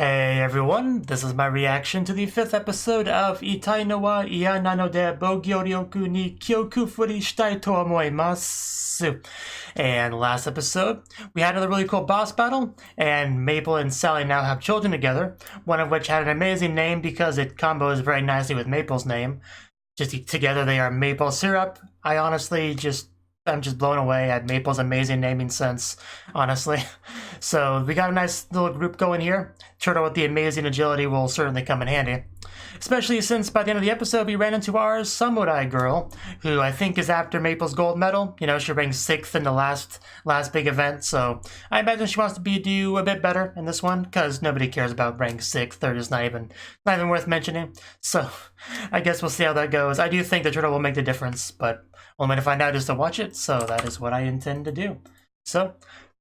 Hey everyone, this is my reaction to the 5th episode of Itai no wa iya na no de Bogyoryoku ni Kyoku furi shitai to omoimasu. And last episode, we had another really cool boss battle, and Maple and Sally now have children together, one of which had an amazing name because it combos very nicely with Maple's name. Just together they are Maple Syrup. I'm just blown away at Maple's amazing naming sense, honestly. So we got a nice little group going here. Turtle with the amazing agility will certainly come in handy. Especially since by the end of the episode we ran into our samurai girl, who I think is after Maple's gold medal. You know, she ranks 6th in the last big event, so I imagine she wants to do a bit better in this one, because nobody cares about rank 6th. They're just not even worth mentioning. So I guess we'll see how that goes. I do think the turtle will make the difference, but only way to find out is to watch it, so that is what I intend to do. So,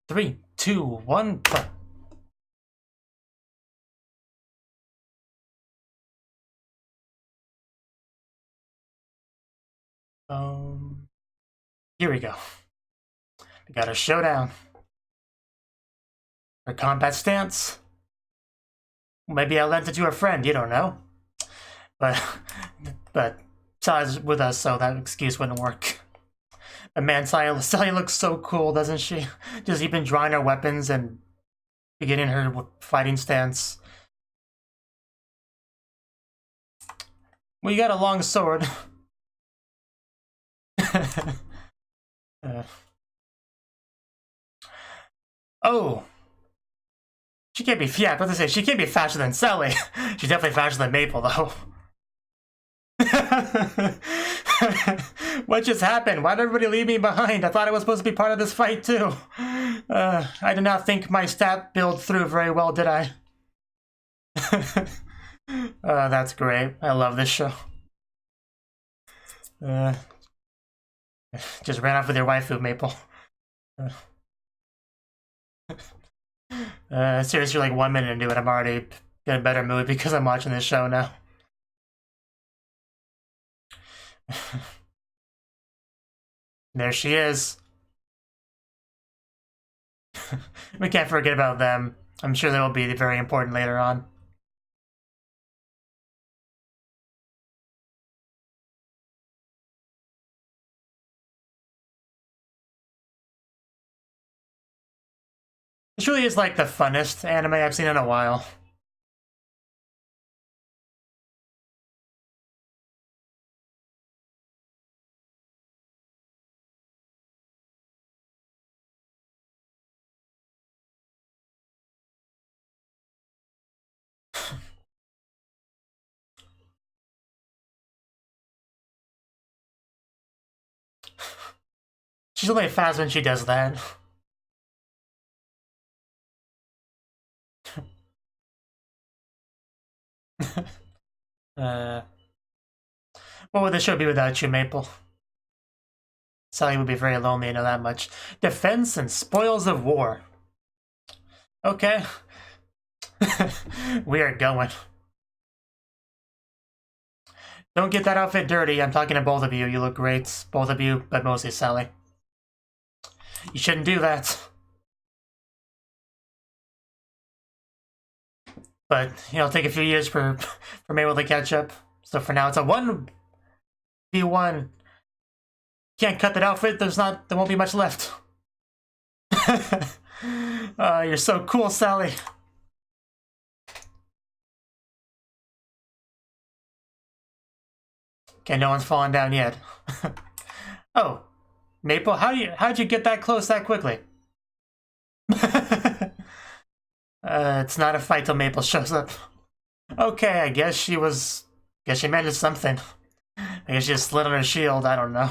3, 2, 1, play. Here we go. We got a showdown. Her combat stance. Maybe I lent it to a friend, you don't know. But Sally's with us, so that excuse wouldn't work. But man, Sally looks so cool, doesn't she? Just even drawing her weapons and beginning her fighting stance. Well, you got a long sword. Oh! She can't be, yeah, I was about to say, she can't be faster than Sally. She's definitely faster than Maple, though. What just happened? Why did everybody leave me behind? I thought I was supposed to be part of this fight, too. I did not think my stat build through very well, did I? That's great. I love this show. Just ran off with your waifu, Maple. Seriously, like 1 minute into it, I'm already in a better mood because I'm watching this show now. There she is. We can't forget about them. I'm sure they will be very important later on. This really is like the funnest anime I've seen in a while. She's only fast when she does that. What would the show be without you, Maple? Sally would be very lonely, I know that much. Defense and spoils of war. Okay. We are going. Don't get that outfit dirty. I'm talking to both of you. You look great. Both of you, but mostly Sally. You shouldn't do that. But, you know, it'll take a few years for Mabel to catch up. So for now, it's a 1v1. Can't cut that outfit. There won't be much left. You're so cool, Sally. Okay, no one's fallen down yet. Oh, Maple, how'd you get that close that quickly? It's not a fight till Maple shows up. Okay, I guess she managed something. I guess she just slid on her shield, I don't know.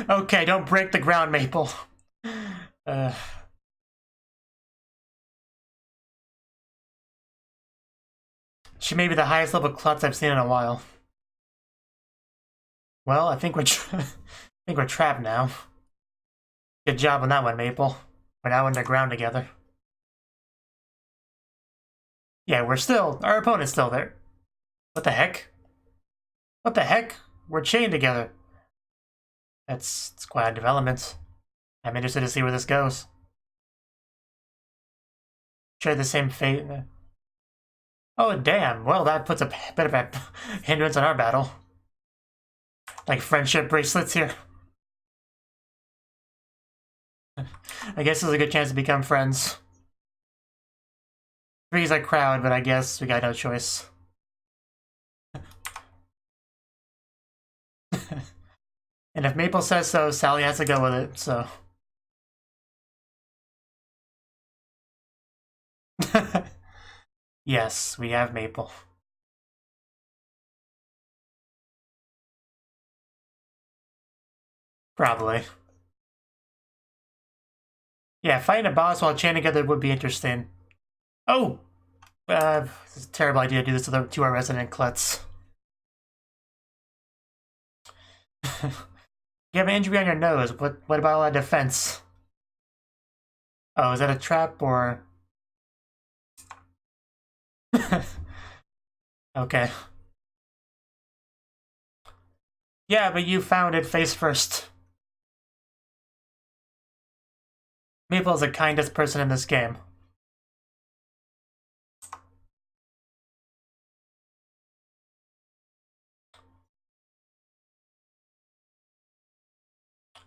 Okay, don't break the ground, Maple. She may be the highest level klutz I've seen in a while. Well, I think we're trapped now. Good job on that one, Maple. We're now underground together. Yeah, our opponent's still there. What the heck? What the heck? We're chained together. It's quite a development. I'm interested to see where this goes. Share the same fate. Oh, damn. Well, that puts a bit of a hindrance on our battle. Like friendship bracelets here. I guess there's a good chance to become friends. Three's a crowd, but I guess we got no choice. And if Maple says so, Sally has to go with it, so. Yes, we have Maple. Probably. Yeah, fighting a boss while chanting together would be interesting. Oh! It's a terrible idea to do this to our resident klutz. You have an injury on your nose. What about all that defense? Oh, is that a trap or... Okay. Yeah, but you found it face first. Maple is the kindest person in this game.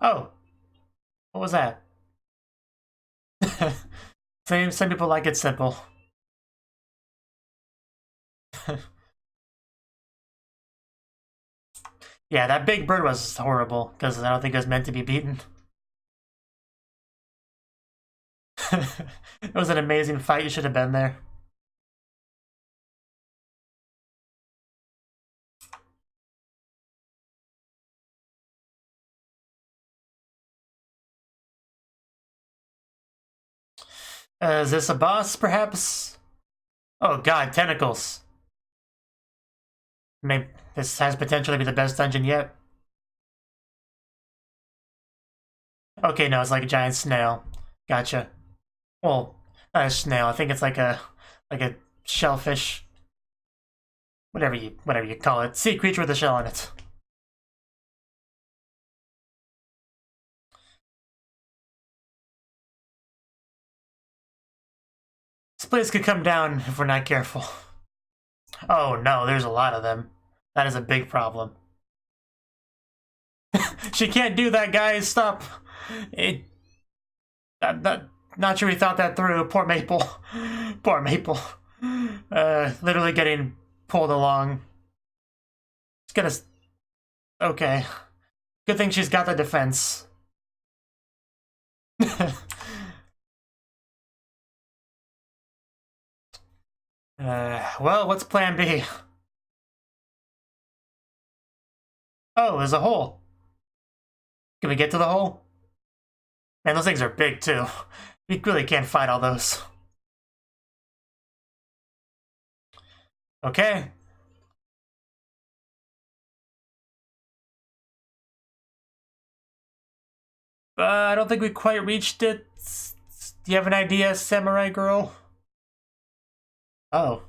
Oh. What was that? Some people like it simple. Yeah, that big bird was horrible, because I don't think it was meant to be beaten. It was an amazing fight, you should have been there. Is this a boss, perhaps? Oh god, tentacles. Maybe this has potential to be the best dungeon yet. Okay, no, it's like a giant snail. Gotcha. Well, not a snail. I think it's like a shellfish. Whatever you call it. Sea creature with a shell on it. This place could come down if we're not careful. Oh no, there's a lot of them. That is a big problem. She can't do that, guys. Stop. Not sure he thought that through. Poor Maple. Poor Maple. Literally getting pulled along. It's gonna... Okay. Good thing she's got the defense. Well, what's plan B? Oh, there's a hole. Can we get to the hole? Man, those things are big, too. We really can't fight all those. Okay. I don't think we quite reached it. Do you have an idea, Samurai Girl? Oh.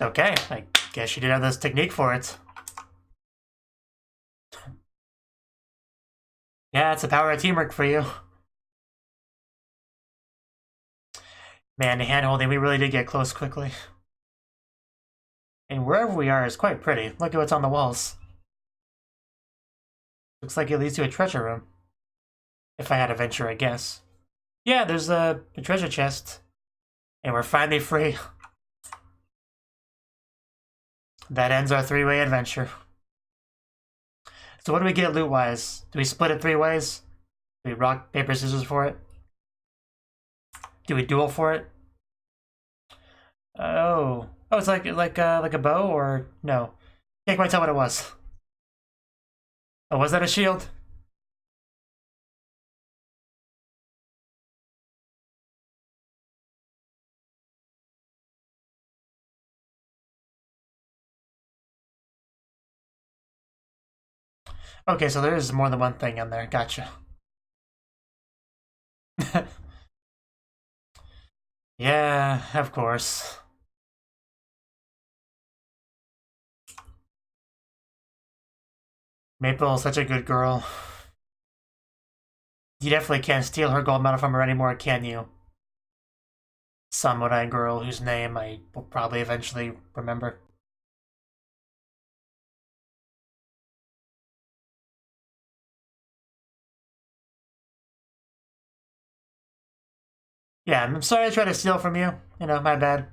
Okay, I guess you did have this technique for it. Yeah, it's the power of teamwork for you. Man, the hand-holding, we really did get close quickly. And wherever we are is quite pretty. Look at what's on the walls. Looks like it leads to a treasure room. If I had to venture, I guess. Yeah, there's a treasure chest. And we're finally free. That ends our three-way adventure. So what do we get loot-wise? Do we split it 3 ways? Do we rock, paper, scissors for it? Do we duel for it? Oh, it's like a bow, or no? Can't quite tell what it was. Oh, was that a shield? Okay, so there is more than one thing in there. Gotcha. Yeah, of course. Maple is such a good girl. You definitely can't steal her gold medal from her anymore, can you? Samurai girl whose name I will probably eventually remember. Yeah, I'm sorry I tried to steal from you. You know, my bad.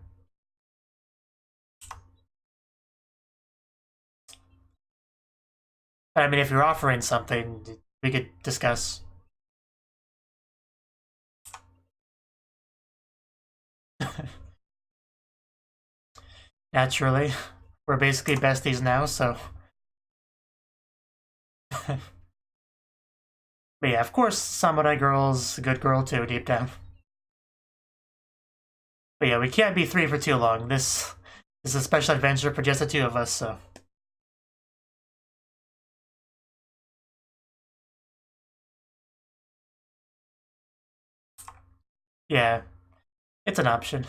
But I mean, if you're offering something, we could discuss. Naturally. We're basically besties now, so... But yeah, of course, Samurai Girl's a good girl too, deep down. But yeah, we can't be 3 for too long. This is a special adventure for just the 2 of us, so... Yeah, it's an option.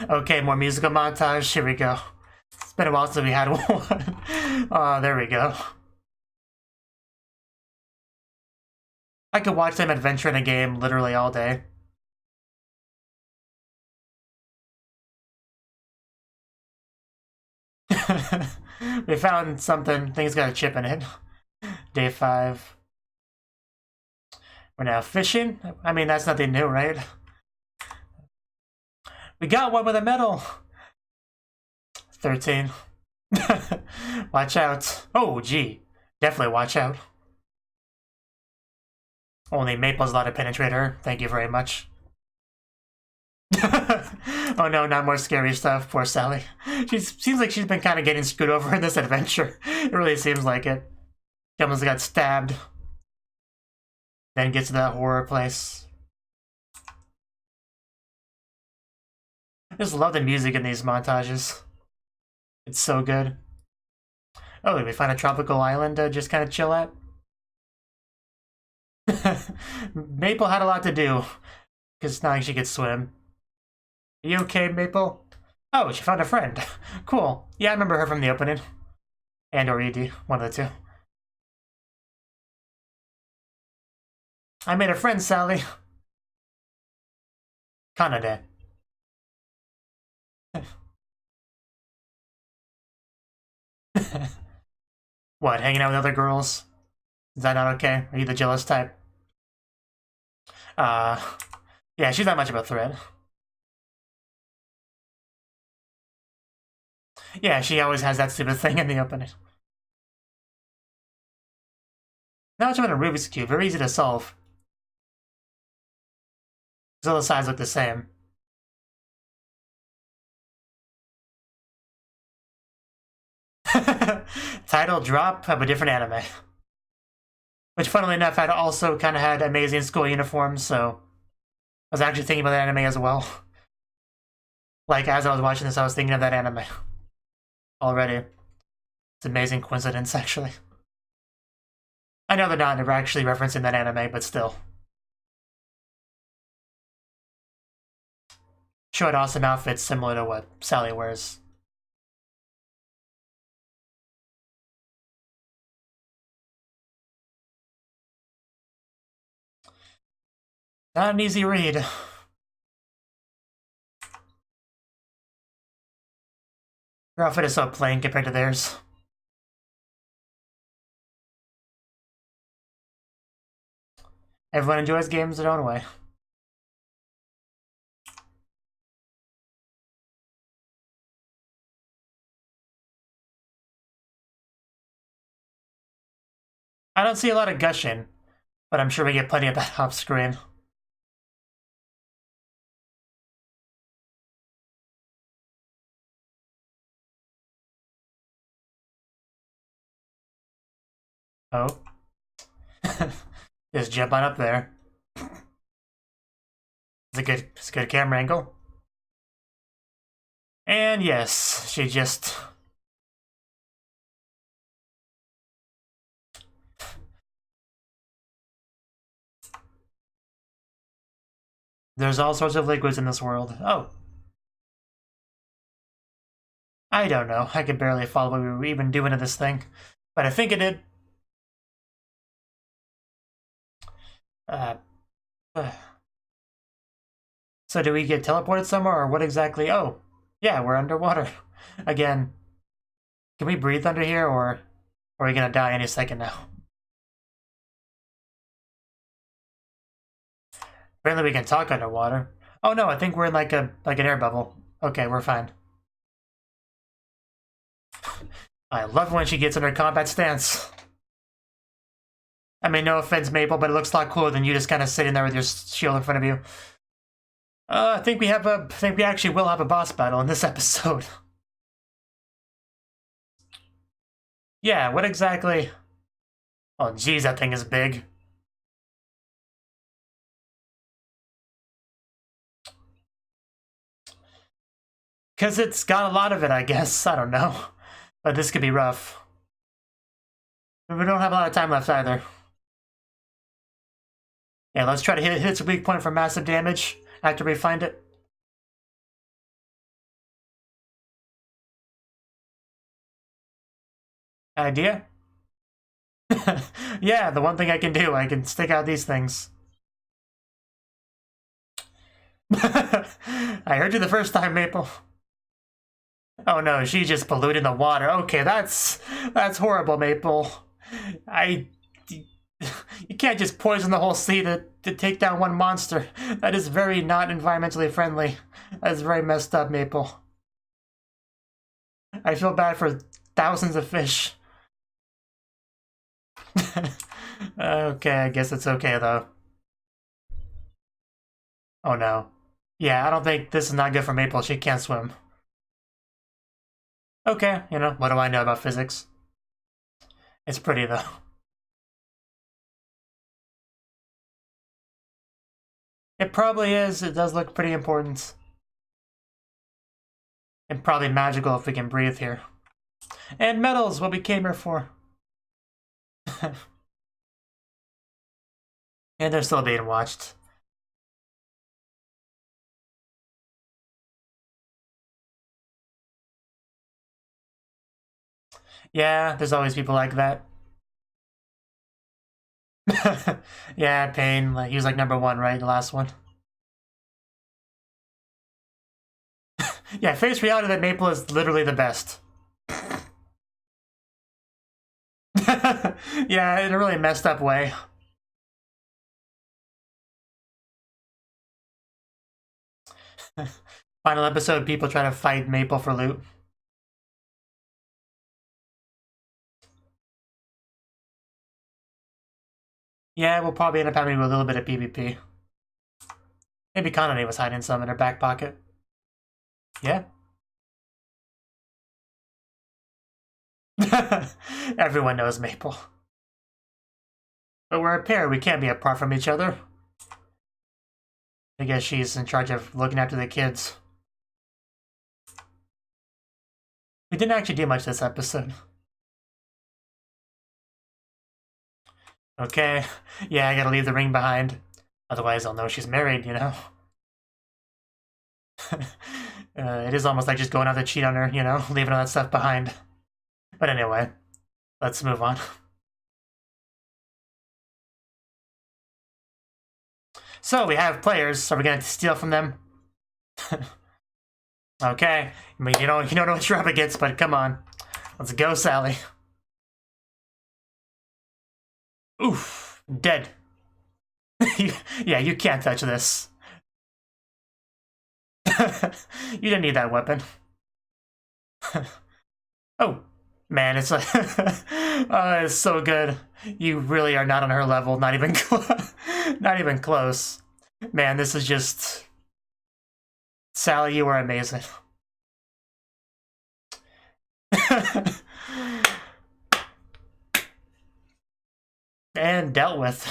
Okay, more musical montage. Here we go. It's been a while since we had one. Oh, there we go. I could watch them adventure in a game literally all day. We found something. Things got a chip in it. Day 5. We're now fishing. I mean, that's nothing new, right? We got one with a medal. 13. Watch out. Oh, gee. Definitely watch out. Only Maple's allowed to penetrate her. Thank you very much. Oh no, not more scary stuff. Poor Sally. She seems like she's been kind of getting screwed over in this adventure. It really seems like it. She almost got stabbed. Then gets to that horror place. I just love the music in these montages. It's so good. Oh, did we find a tropical island to just kind of chill at? Maple had a lot to do, because now she could swim. Are you okay, Maple? Oh, she found a friend. Cool. Yeah, I remember her from the opening. And or ED, one of the two. I made a friend, Sally. Kanade. What, hanging out with other girls? Is that not okay? Are you the jealous type? Yeah, she's not much of a threat. Yeah, she always has that stupid thing in the opening. Not much of a Rubik's Cube, very easy to solve. Because all the sides look the same. Title drop of a different anime. Which, funnily enough, had also kind of had amazing school uniforms, so I was actually thinking about that anime as well. Like, as I was watching this, I was thinking of that anime already. It's an amazing coincidence, actually. I know they're not ever actually referencing that anime, but still. Showed awesome outfits similar to what Sally wears. Not an easy read. Your outfit is so plain compared to theirs. Everyone enjoys games their own way. I don't see a lot of gushing, but I'm sure we get plenty of that off screen. Oh. Just jump on up there. It's a good camera angle. And yes, she just... There's all sorts of liquids in this world. Oh. I don't know. I could barely follow what we were even doing to this thing. But I think it did. So do we get teleported somewhere, or what exactly? Oh, yeah, we're underwater. Again, can we breathe under here, or are we gonna die any second now? Apparently we can talk underwater. Oh no, I think we're in like an air bubble. Okay, we're fine. I love when she gets in her combat stance. I mean, no offense, Maple, but it looks a lot cooler than you just kind of sitting there with your shield in front of you. I think we actually will have a boss battle in this episode. Yeah, what exactly? Oh, geez, that thing is big. Because it's got a lot of it, I guess. I don't know. But this could be rough. We don't have a lot of time left either. Yeah, let's try to hit its weak point for massive damage after we find it. Idea? Yeah, the one thing I can do, I can stick out these things. I heard you the first time, Maple. Oh no, she just polluted the water. Okay, that's horrible, Maple. You can't just poison the whole sea to take down one monster. That is very not environmentally friendly. That is very messed up, Maple. I feel bad for thousands of fish. Okay, I guess it's okay though. Oh no. Yeah, I don't think this is not good for Maple. She can't swim. Okay, you know, what do I know about physics? It's pretty though. It probably is. It does look pretty important. And probably magical if we can breathe here. And metal's what we came here for. And they're still being watched. Yeah, there's always people like that. Yeah, Pain. Like, he was like #1, right? The last one. Yeah, face reality that Maple is literally the best. Yeah, in a really messed up way. Final episode, people try to fight Maple for loot. Yeah, we'll probably end up having a little bit of PvP. Maybe Kanane was hiding some in her back pocket. Yeah. Everyone knows Maple. But we're a pair, we can't be apart from each other. I guess she's in charge of looking after the kids. We didn't actually do much this episode. Okay, yeah, I gotta leave the ring behind. Otherwise I'll know she's married, you know? It is almost like just going out to cheat on her, you know? Leaving all that stuff behind. But anyway, let's move on. So we have players. Are we going to steal from them? Okay. I mean, you don't know what you're up against, but come on. Let's go, Sally. Oof. Dead. Yeah, you can't touch this. You didn't need that weapon. Oh, man, it's like... oh, it's so good. You really are not on her level. Not even not even close. Man, this is just... Sally, you are amazing. And dealt with.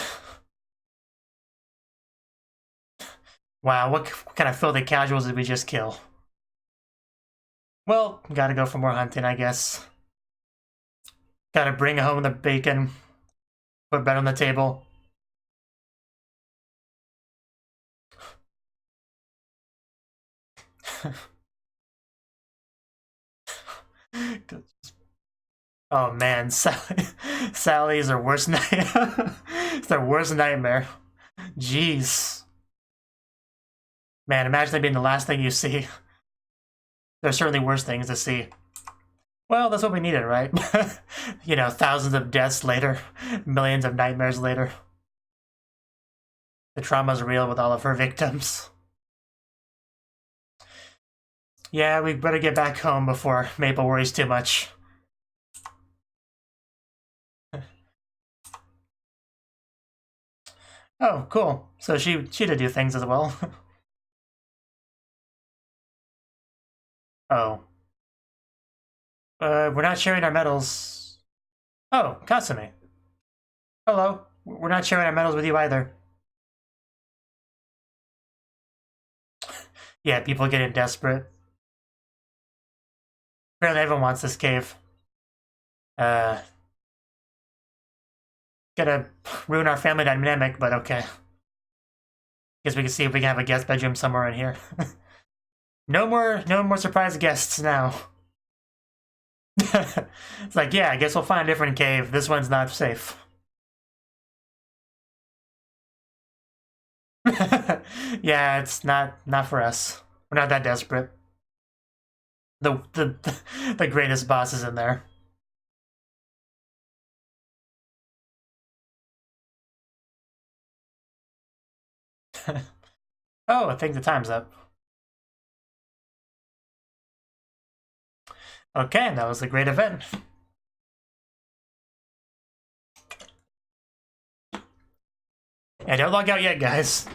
Wow, what kind of filthy casuals did we just kill? Well, gotta go for more hunting, I guess. Gotta bring home the bacon. Put bread on the table. Oh man, Sally is her worst it's their worst nightmare. Jeez. Man, imagine that being the last thing you see. There's certainly worse things to see. Well, that's what we needed, right? You know, thousands of deaths later, millions of nightmares later. The trauma's real with all of her victims. Yeah, we better get back home before Maple worries too much. Oh, cool. So she did do things as well. Oh. We're not sharing our medals. Oh, Kasumi. Hello. We're not sharing our medals with you either. Yeah, people getting desperate. Apparently everyone wants this cave. Gonna ruin our family dynamic, but okay. Guess we can see if we can have a guest bedroom somewhere in here. No more surprise guests now. It's like, yeah, I guess we'll find a different cave. This one's not safe. Yeah, it's not for us. We're not that desperate. The greatest boss is in there. Oh, I think the time's up. Okay, that was a great event. And don't log out yet, guys.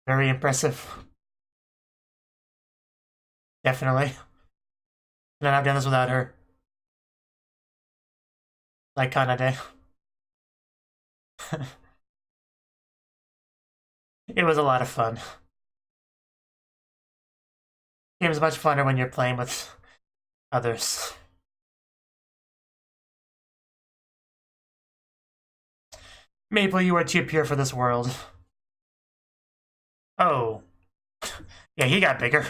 Very impressive. Definitely. And I've done this without her. Like Kanade. It was a lot of fun. Game is much funner when you're playing with others. Maple, you are too pure for this world. Oh. Yeah, he got bigger.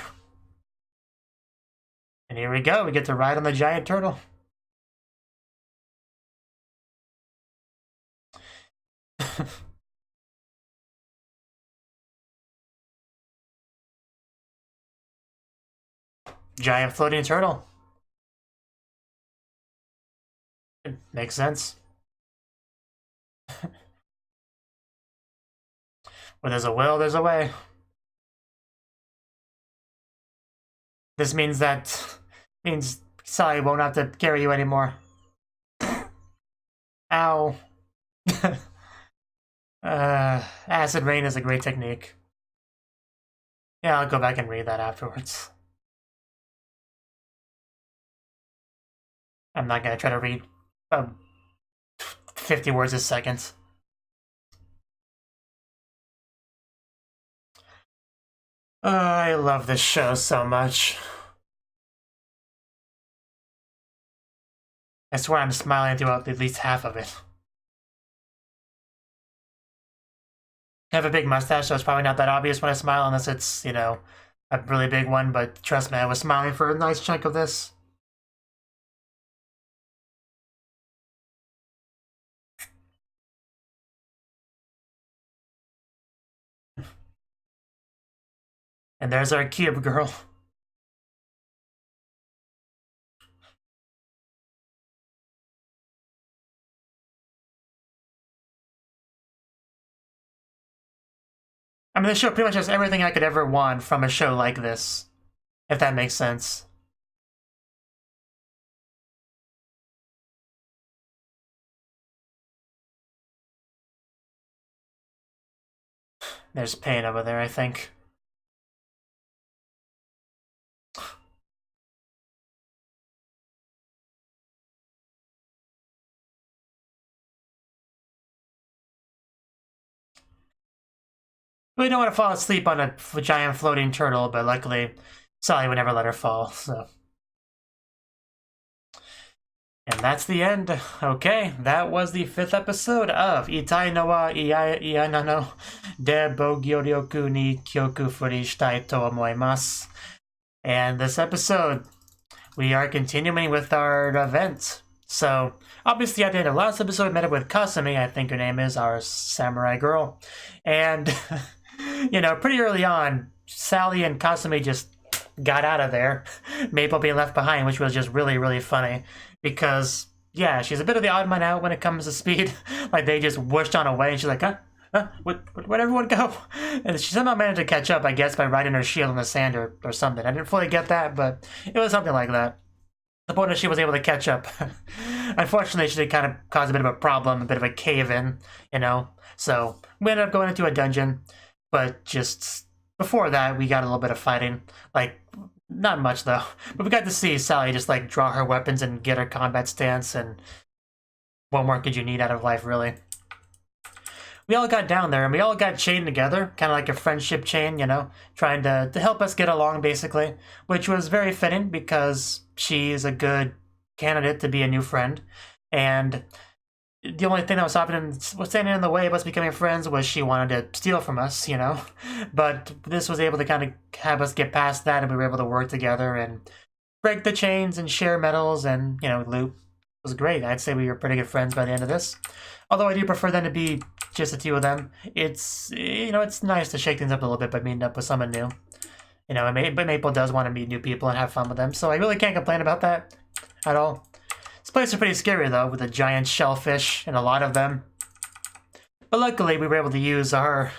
And here we go, we get to ride on the giant turtle. Giant floating turtle. It makes sense. Where there's a will, there's a way. This means Sally won't have to carry you anymore. Ow. Acid rain is a great technique. Yeah, I'll go back and read that afterwards. I'm not gonna try to read 50 words a second. I love this show so much. I swear I'm smiling throughout at least half of it. I have a big mustache, so it's probably not that obvious when I smile unless it's, you know, a really big one, but trust me, I was smiling for a nice chunk of this. And there's our cube girl. I mean, this show pretty much has everything I could ever want from a show like this, if that makes sense. There's pain over there, I think. We don't want to fall asleep on a giant floating turtle, but luckily Sally would never let her fall, so. And that's the end. Okay, that was the 5th episode of Itai no wa Iya no de Bogyoryoku ni Kyoku Furi Shitai to Omoimasu. And this episode, we are continuing with our event. So, obviously at the end of last episode, we met up with Kasumi, I think her name is, our samurai girl. And, you know, pretty early on, Sally and Kasumi just got out of there. Maple being left behind, which was just really, really funny. Because, yeah, she's a bit of the odd man out when it comes to speed. Like, they just whooshed on away, and she's like, where'd everyone go? And she somehow managed to catch up, I guess, by riding her shield in the sand or something. I didn't fully get that, but it was something like that. The point is she was able to catch up. Unfortunately, she did kind of cause a bit of a problem, a bit of a cave-in, you know? So, we ended up going into a dungeon, but just before that, we got a little bit of fighting. Like, not much, though. But we got to see Sally just, like, draw her weapons and get her combat stance, and what more could you need out of life, really? We all got down there, and we all got chained together, kind of like a friendship chain, you know, trying to help us get along, basically, which was very fitting because she's a good candidate to be a new friend, and the only thing that was standing in the way of us becoming friends was she wanted to steal from us, you know, but this was able to kind of have us get past that, and we were able to work together and break the chains and share medals and, you know, loot. It was great. I'd say we were pretty good friends by the end of this. Although I do prefer them to be just the two of them. It's, you know, it's nice to shake things up a little bit by meeting up with someone new. You know, but Maple does want to meet new people and have fun with them, so I really can't complain about that at all. This place is pretty scary, though, with a giant shellfish and a lot of them. But luckily, we were able to use our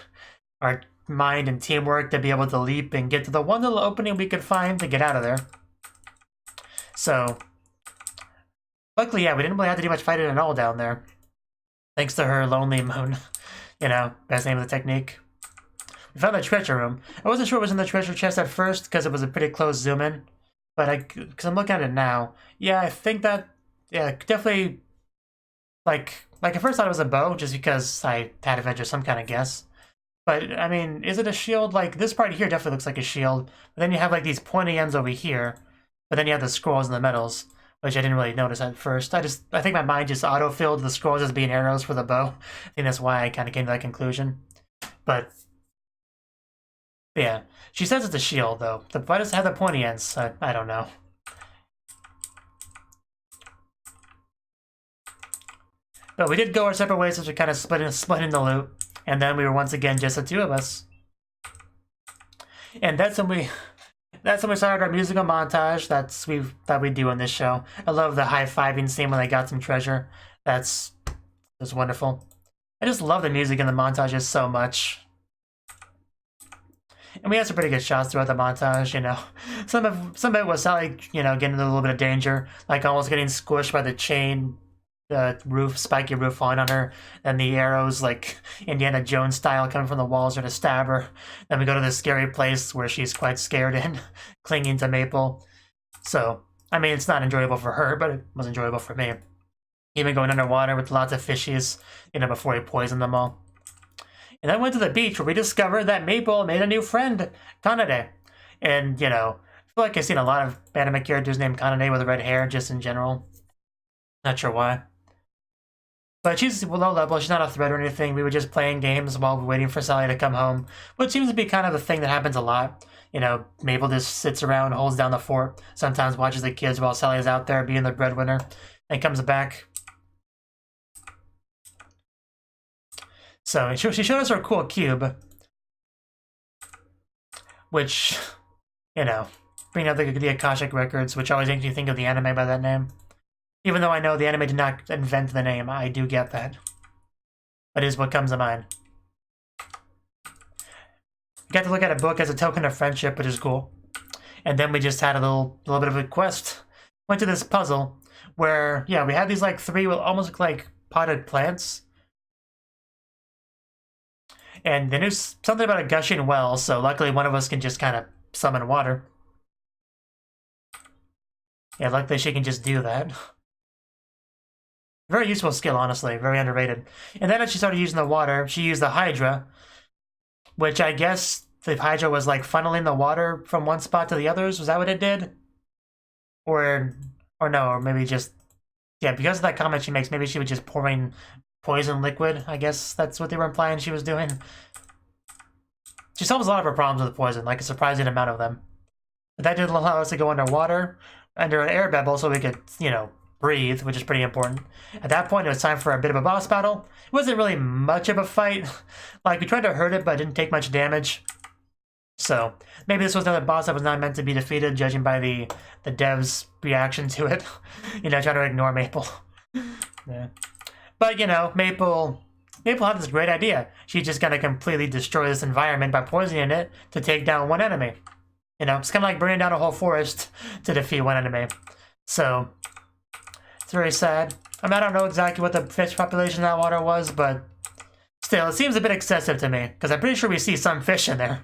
mind and teamwork to be able to leap and get to the one little opening we could find to get out of there. So, luckily, yeah, we didn't really have to do much fighting at all down there. Thanks to her lonely moon. You know, best name of the technique. We found the treasure room. I wasn't sure it was in the treasure chest at first because it was a pretty close zoom in. But because I'm looking at it now. Yeah, I think that, yeah, definitely, like at first I thought it was a bow just because I had to venture some kind of guess. But, I mean, is it a shield? Like, this part here definitely looks like a shield. But then you have, like, these pointy ends over here. But then you have the scrolls and the medals, which I didn't really notice at first. I think my mind just auto-filled the scrolls as being arrows for the bow. I think that's why I kind of came to that conclusion. But, yeah. She says it's a shield, though. Why does it have the pointy ends? I don't know. But we did go our separate ways as we kind of splitting the loot. And then we were once again just the two of us. And that's when we started our musical montage that we do on this show. I love the high-fiving scene when they got some treasure. That's wonderful. I just love the music in the montages so much. And we had some pretty good shots throughout the montage, you know. Some of it was Sally, you know, getting into a little bit of danger, like almost getting squished by the chain, the roof, spiky roof falling on her, and the arrows, like Indiana Jones style, coming from the walls to stab her. Then we go to this scary place where she's quite scared and clinging to Maple. So, I mean, it's not enjoyable for her, but it was enjoyable for me. Even going underwater with lots of fishies, you know, before he poisoned them all. And then went to the beach where we discovered that Maple made a new friend, Kanade. And, you know, I feel like I've seen a lot of anime characters named Kanade with red hair, just in general. Not sure why. But she's low level, she's not a threat or anything. We were just playing games while we're waiting for Sally to come home, which seems to be kind of the thing that happens a lot. You know, Maple just sits around, holds down the fort, sometimes watches the kids while Sally's out there being the breadwinner, and comes back. So, she showed us her cool cube, which, you know, bring out the Akashic records, which always makes me think of the anime by that name. Even though I know the anime did not invent the name, I do get that. That is what comes to mind. We got to look at a book as a token of friendship, which is cool. And then we just had a little bit of a quest. Went to this puzzle where, yeah, we had these like three almost look like potted plants. And then there's something about a gushing well, so luckily one of us can just kind of summon water. Yeah, luckily she can just do that. Very useful skill, honestly. Very underrated. And then as she started using the water, she used the Hydra, which I guess the Hydra was like funneling the water from one spot to the others. Was that what it did? Or no, or maybe just, yeah, because of that comment she makes, maybe she was just pouring poison liquid. I guess that's what they were implying she was doing. She solves a lot of her problems with poison, like a surprising amount of them. But that didn't allow us to go underwater, under an air bubble, so we could, you know, breathe, which is pretty important. At that point, it was time for a bit of a boss battle. It wasn't really much of a fight. Like, we tried to hurt it, but it didn't take much damage. So, maybe this was another boss that was not meant to be defeated, judging by the devs' reaction to it. You know, trying to ignore Maple. Yeah. But, you know, Maple had this great idea. She's just gonna completely destroy this environment by poisoning it to take down one enemy. You know, it's kind of like burning down a whole forest to defeat one enemy. So, it's very sad. I mean, I don't know exactly what the fish population in that water was, but still, it seems a bit excessive to me, because I'm pretty sure we see some fish in there.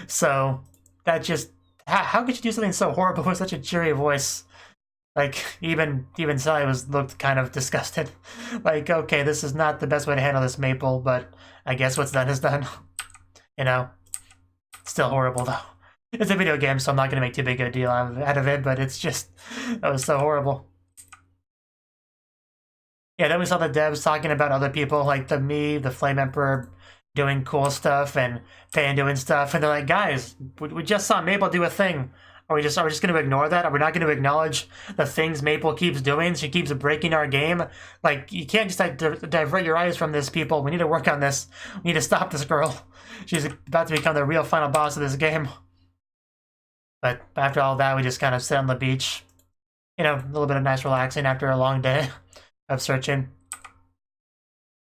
So, that just... How could you do something so horrible with such a cheery voice? Like, even Sally looked kind of disgusted. Like, okay, this is not the best way to handle this, Maple, but I guess what's done is done. You know? Still horrible, though. It's a video game, so I'm not going to make too big a deal out of it, but it's just... That was so horrible. Yeah, then we saw the devs talking about other people, like the Flame Emperor doing cool stuff, and Pan doing stuff, and they're like, guys, we just saw Maple do a thing. Are we just going to ignore that? Are we not going to acknowledge the things Maple keeps doing? She keeps breaking our game. Like, you can't just like, divert your eyes from this, people. We need to work on this. We need to stop this girl. She's about to become the real final boss of this game. But after all that, we just kind of sit on the beach. You know, a little bit of nice relaxing after a long day of searching.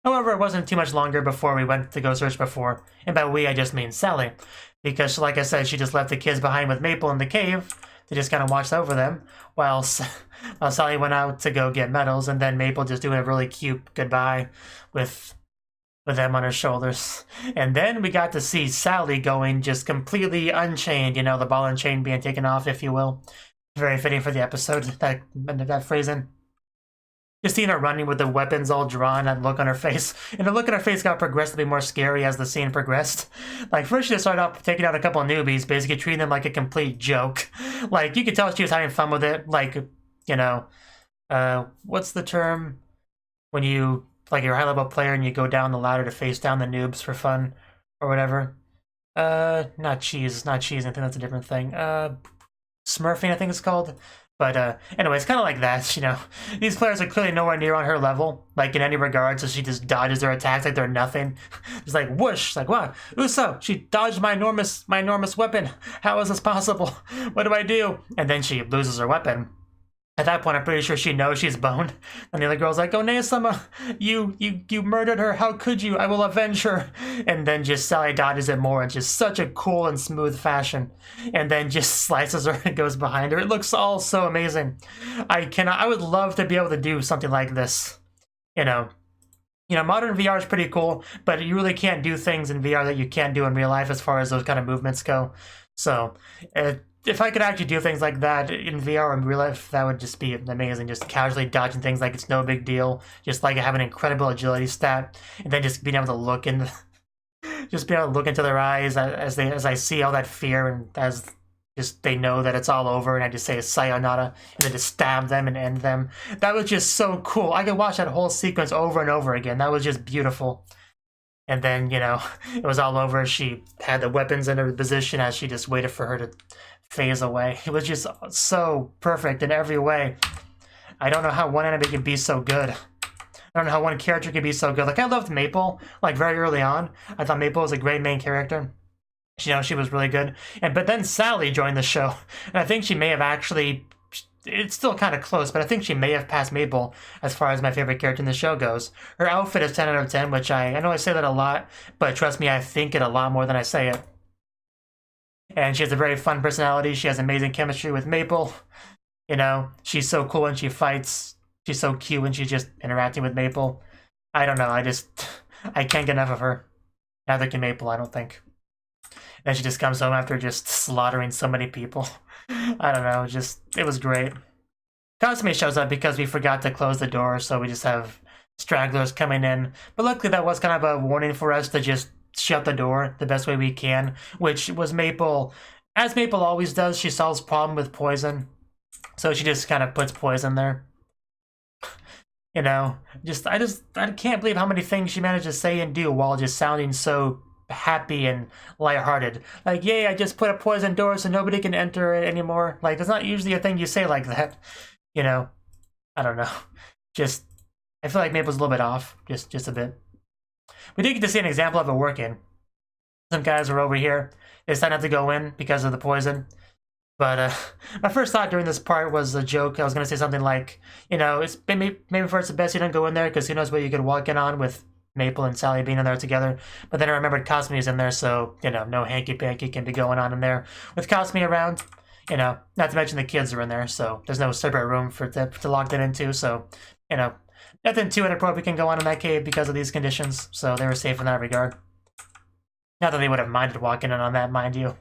However, it wasn't too much longer before we went to go search before. And by we, I just mean Sally. Because, like I said, she just left the kids behind with Maple in the cave to just kind of watch over them, while Sally went out to go get medals, and then Maple just doing a really cute goodbye with them on her shoulders. And then we got to see Sally going just completely unchained, you know, the ball and chain being taken off, if you will. Very fitting for the episode, that phrasing. Just seeing her running with the weapons all drawn, that look on her face. And the look on her face got progressively more scary as the scene progressed. Like, first she just started off taking out a couple of newbies, basically treating them like a complete joke. Like, you could tell she was having fun with it. Like, you know, what's the term? When you, like, you're a high-level player and you go down the ladder to face down the noobs for fun, or whatever. Not cheese, I think that's a different thing. Smurfing, I think it's called. But anyway, it's kind of like that, you know. These players are clearly nowhere near on her level, like in any regard, so she just dodges their attacks like they're nothing. It's like, whoosh, it's like, wow, Uso, she dodged my enormous weapon. How is this possible? What do I do? And then she loses her weapon. At that point, I'm pretty sure she knows she's boned. And the other girl's like, oh, Nea-sama, you murdered her. How could you? I will avenge her. And then just Sally dodges it more in just such a cool and smooth fashion. And then just slices her and goes behind her. It looks all so amazing. I would love to be able to do something like this. You know, modern VR is pretty cool, but you really can't do things in VR that you can't do in real life as far as those kind of movements go. So, if I could actually do things like that in VR or in real life, that would just be amazing. Just casually dodging things like it's no big deal. Just like have an incredible agility stat, and then just being able to look in, just being able to look into their eyes as I see all that fear, and as just they know that it's all over, and I just say sayonara, and then just stab them and end them. That was just so cool. I could watch that whole sequence over and over again. That was just beautiful. And then, you know, it was all over. She had the weapons in her position as she just waited for her to phase away. It was just so perfect in every way. I don't know how one anime could be so good. I don't know how one character could be so good. Like, I loved Maple, like, very early on. I thought Maple was a great main character. You know, she was really good. But then Sally joined the show. And I think she may have actually... It's still kind of close, but I think she may have passed Maple as far as my favorite character in the show goes. Her outfit is 10 out of 10, which I know I say that a lot, but trust me, I think it a lot more than I say it. And she has a very fun personality. She has amazing chemistry with Maple. You know, she's so cool when she fights. She's so cute when she's just interacting with Maple. I don't know, I can't get enough of her. Neither can Maple, I don't think. And she just comes home after just slaughtering so many people. I don't know, it was great. Kasumi shows up because we forgot to close the door, so we just have stragglers coming in. But luckily that was kind of a warning for us to just shut the door the best way we can, which was Maple. As Maple always does, she solves problem with poison. So she just kind of puts poison there. You know, I can't believe how many things she managed to say and do while just sounding so happy and lighthearted. Like, yay, I just put a poison door so nobody can enter it anymore. Like, that's not usually a thing you say like that. You know? I don't know. Just, I feel like Maple's a little bit off. Just a bit. We did get to see an example of it working. Some guys were over here. They decided not to go in because of the poison. But my first thought during this part was a joke. I was going to say something like, you know, it's maybe first the best you don't go in there because who knows what you could walk in on with Maple and Sally being in there together. But then I remembered Cosme's in there, so, you know, no hanky-panky can be going on in there. With Cosme around, you know, not to mention the kids are in there, so there's no separate room for to lock them into, so, you know, nothing too inappropriate can go on in that cave because of these conditions, so they were safe in that regard. Not that they would have minded walking in on that, mind you.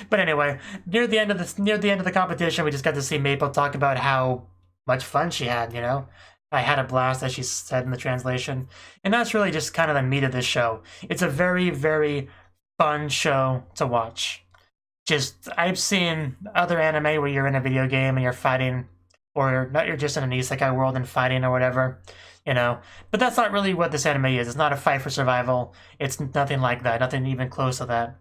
But anyway, near the end of the competition, we just got to see Maple talk about how much fun she had, you know? I had a blast, as she said in the translation. And that's really just kind of the meat of this show. It's a very, very fun show to watch. Just, I've seen other anime where you're in a video game and you're fighting, or you're just in an isekai world and fighting or whatever. You know, but that's not really what this anime is. It's not a fight for survival. It's nothing like that, nothing even close to that.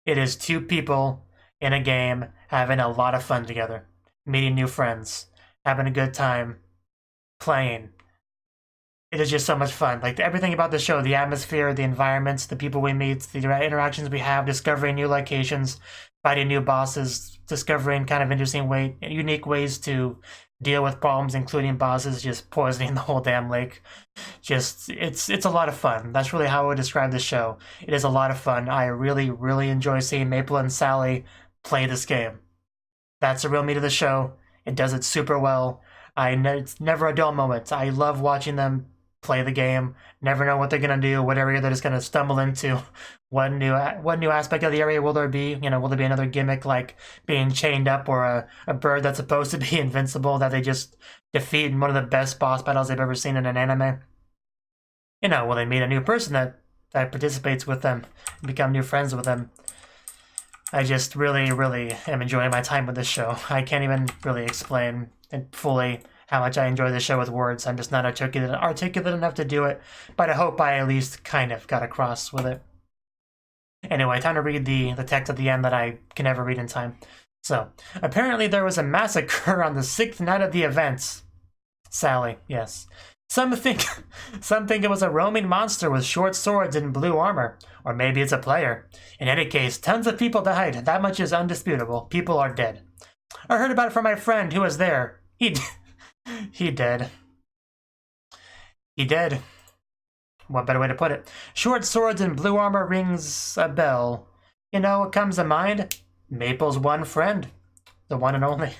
It is two people in a game having a lot of fun together, meeting new friends, having a good time, playing. It is just so much fun. Like, everything about the show, the atmosphere, the environments, the people we meet, the interactions we have, discovering new locations, fighting new bosses, discovering kind of interesting unique ways to deal with problems, including bosses just poisoning the whole damn lake. Just, it's a lot of fun. That's really how I would describe this show. It is a lot of fun. I really, really enjoy seeing Maple and Sally play this game. That's the real meat of the show. It does it super well. It's never a dull moment. I love watching them play the game. Never know what they're gonna do, what area they're just gonna stumble into. What new aspect of the area will there be? You know, will there be another gimmick like being chained up, or a bird that's supposed to be invincible that they just defeat in one of the best boss battles they've ever seen in an anime? You know, will they meet a new person that participates with them and become new friends with them? I just really, really am enjoying my time with this show. I can't even really explain fully how much I enjoy this show with words. I'm just not articulate enough to do it, but I hope I at least kind of got across with it. Anyway, time to read the text at the end that I can never read in time. So, apparently there was a massacre on the 6th night of the events. Sally, yes. Some think it was a roaming monster with short swords and blue armor. Or maybe it's a player. In any case, tons of people died. That much is undisputable. People are dead. I heard about it from my friend who was there. He did. He did. What better way to put it? Short swords and blue armor rings a bell. You know what comes to mind? Maple's one friend. The one and only.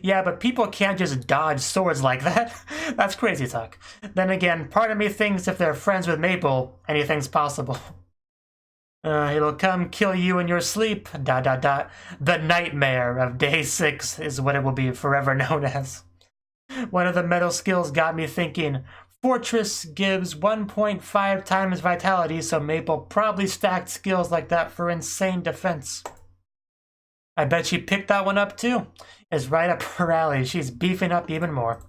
Yeah, but people can't just dodge swords like that. That's crazy talk. Then again, part of me thinks if they're friends with Maple, anything's possible. It'll come kill you in your sleep, ... The nightmare of day 6 is what it will be forever known as. One of the metal skills got me thinking, Fortress gives 1.5 times vitality, so Maple probably stacked skills like that for insane defense. I bet she picked that one up too. It's right up her alley. She's beefing up even more.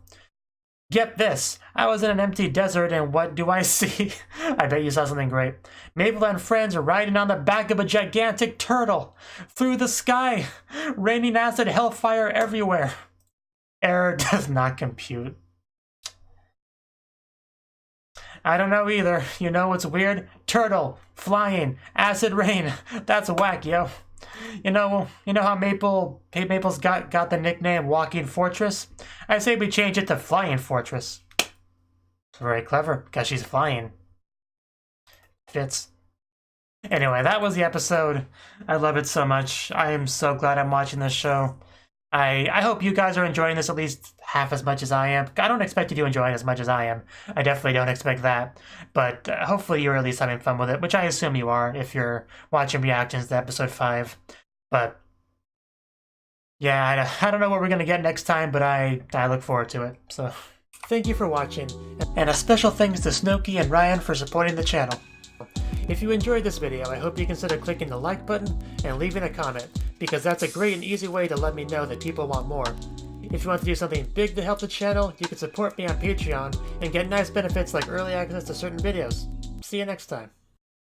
Get this, I was in an empty desert and what do I see? I bet you saw something great. Maple and friends are riding on the back of a gigantic turtle. Through the sky. Raining acid hellfire everywhere. Error does not compute. I don't know either. You know what's weird? Turtle, flying, acid rain. That's whack, yo. You know how Maple's got the nickname Walking Fortress? I say we change it to Flying Fortress. Very clever, because she's flying. Fits. Anyway, that was the episode. I love it so much. I am so glad I'm watching this show. I hope you guys are enjoying this at least half as much as I am. I don't expect you to enjoy it as much as I am. I definitely don't expect that. But hopefully you're at least having fun with it, which I assume you are if you're watching reactions to episode 5. But yeah, I don't know what we're going to get next time, but I look forward to it. So thank you for watching. And a special thanks to Cnouki and Ryan for supporting the channel. If you enjoyed this video, I hope you consider clicking the like button and leaving a comment, because that's a great and easy way to let me know that people want more. If you want to do something big to help the channel, you can support me on Patreon and get nice benefits like early access to certain videos. See you next time.